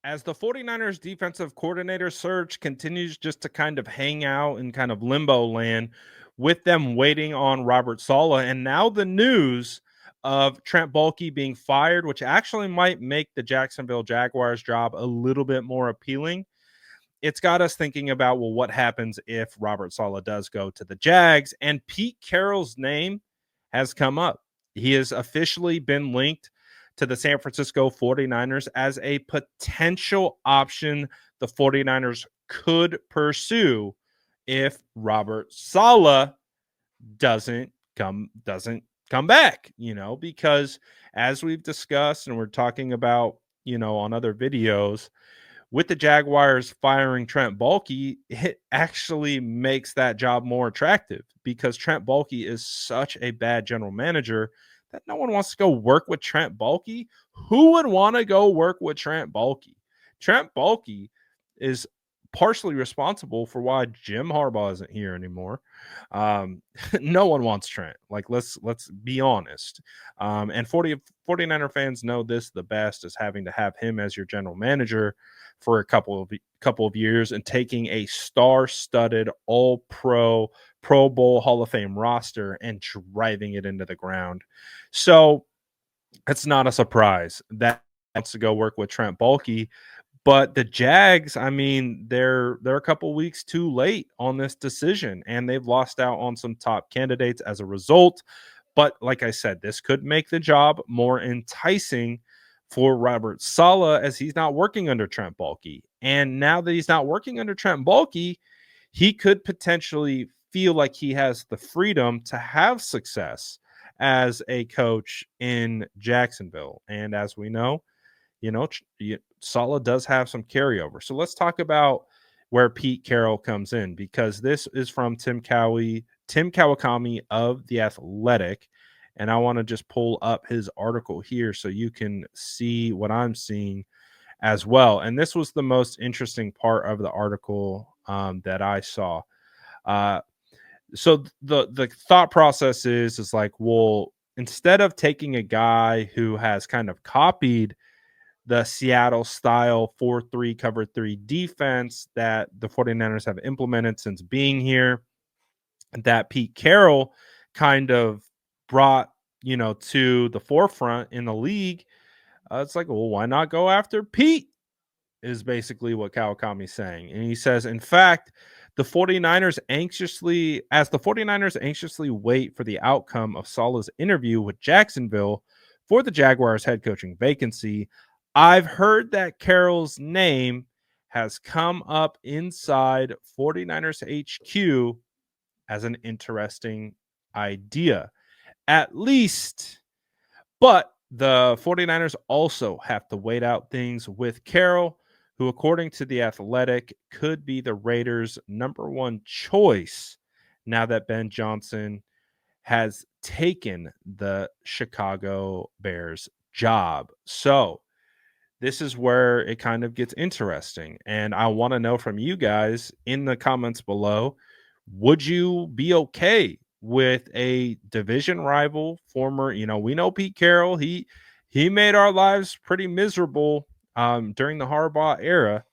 As the 49ers defensive coordinator search continues just to kind of hang out in kind of limbo land with them waiting on Robert Saleh, and now the news of Trent Baalke being fired, which actually might make the Jacksonville Jaguars job a little bit more appealing. It's got us thinking about, well, what happens if Robert Saleh does go to the Jags? And Pete Carroll's name has come up. He has officially been linked to the San Francisco 49ers as a potential option the 49ers could pursue if Robert Saleh doesn't come back, because as we've discussed and we're talking about, on other videos, with the Jaguars firing Trent Baalke, it actually makes that job more attractive because Trent Baalke is such a bad general manager that no one wants to go work with Trent Baalke. Who would want to go work with Trent Baalke? Trent Baalke is partially responsible for why Jim Harbaugh isn't here anymore. No one wants Trent. Like, let's be honest. And 49er fans know this the best, is having to have him as your general manager for a couple of years and taking a star-studded all-pro Pro Bowl Hall of Fame roster and driving it into the ground. So it's not a surprise that he wants to go work with Trent Baalke. But the Jags, I mean, they're a couple weeks too late on this decision, and they've lost out on some top candidates as a result. But like I said, this could make the job more enticing for Robert Saleh, as he's not working under Trent Baalke. And now that he's not working under Trent Baalke, he could potentially feel like he has the freedom to have success as a coach in Jacksonville. And as we know, Saleh does have some carryover. So let's talk about where Pete Carroll comes in, because this is from Tim Kawakami of The Athletic. And I want to just pull up his article here so you can see what I'm seeing as well. And this was the most interesting part of the article that I saw. So the thought process is like, well, instead of taking a guy who has kind of copied the Seattle style 4-3 cover 3 defense that the 49ers have implemented since being here, that Pete Carroll kind of brought, to the forefront in the league, it's like, well, why not go after Pete? Is basically what Kawakami's saying. And he says, in fact, the 49ers anxiously wait for the outcome of Saleh's interview with Jacksonville for the Jaguars head coaching vacancy, I've heard that Carroll's name has come up inside 49ers HQ as an interesting idea, at least. But the 49ers also have to wait out things with Carroll, who, according to The Athletic, could be the Raiders' number one choice now that Ben Johnson has taken the Chicago Bears job. So this is where it kind of gets interesting. And I want to know from you guys in the comments below, would you be okay with a division rival, former, we know Pete Carroll, he made our lives pretty miserable during the Harbaugh era.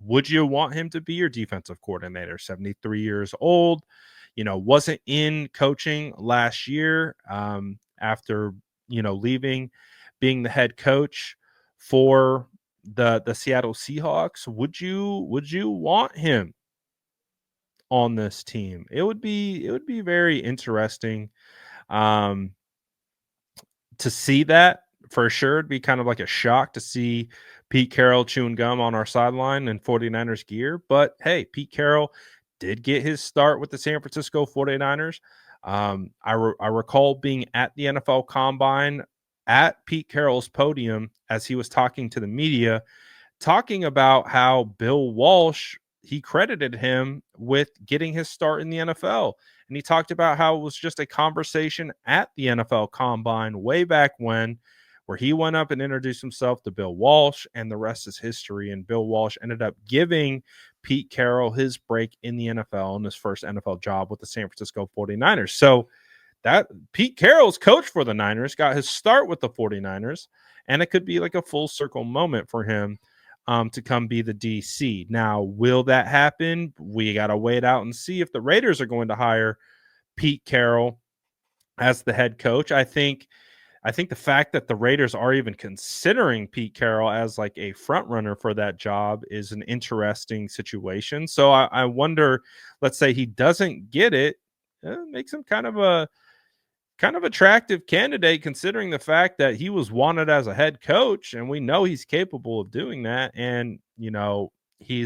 Would you want him to be your defensive coordinator? 73 years old, wasn't in coaching last year after, leaving, being the head coach for the Seattle Seahawks. Would you want him on this team? It would be very interesting to see that, for sure. It'd be kind of like a shock to see Pete Carroll chewing gum on our sideline in 49ers gear. But hey, Pete Carroll did get his start with the San Francisco 49ers. I recall being at the NFL Combine at Pete Carroll's podium as he was talking to the media, talking about how Bill Walsh, he credited him with getting his start in the NFL. And he talked about how it was just a conversation at the NFL Combine way back when, where he went up and introduced himself to Bill Walsh, and the rest is history. And Bill Walsh ended up giving Pete Carroll his break in the NFL and his first NFL job with the San Francisco 49ers. So that Pete Carroll's coach for the Niners got his start with the 49ers, and it could be like a full circle moment for him to come be the DC. Now, will that happen? We got to wait out and see if the Raiders are going to hire Pete Carroll as the head coach. I think the fact that the Raiders are even considering Pete Carroll as like a front runner for that job is an interesting situation. So I wonder, let's say he doesn't get it, makes him kind of attractive candidate considering the fact that he was wanted as a head coach, and we know he's capable of doing that. And he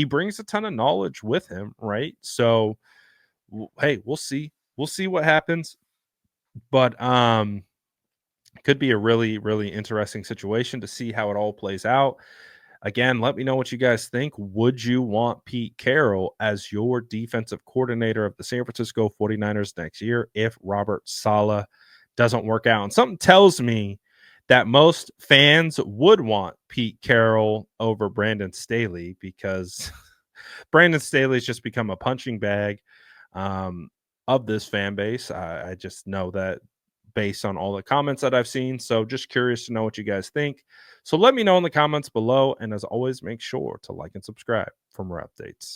brings a ton of knowledge with him, right? So hey, we'll see what happens. But could be a really, really interesting situation to see how it all plays out. Again, let me know what you guys think. Would you want Pete Carroll as your defensive coordinator of the San Francisco 49ers next year if Robert Saleh doesn't work out? And something tells me that most fans would want Pete Carroll over Brandon Staley, because Brandon Staley's just become a punching bag of this fan base. I just know that based on all the comments that I've seen. So just curious to know what you guys think. So let me know in the comments below. And as always, make sure to like and subscribe for more updates.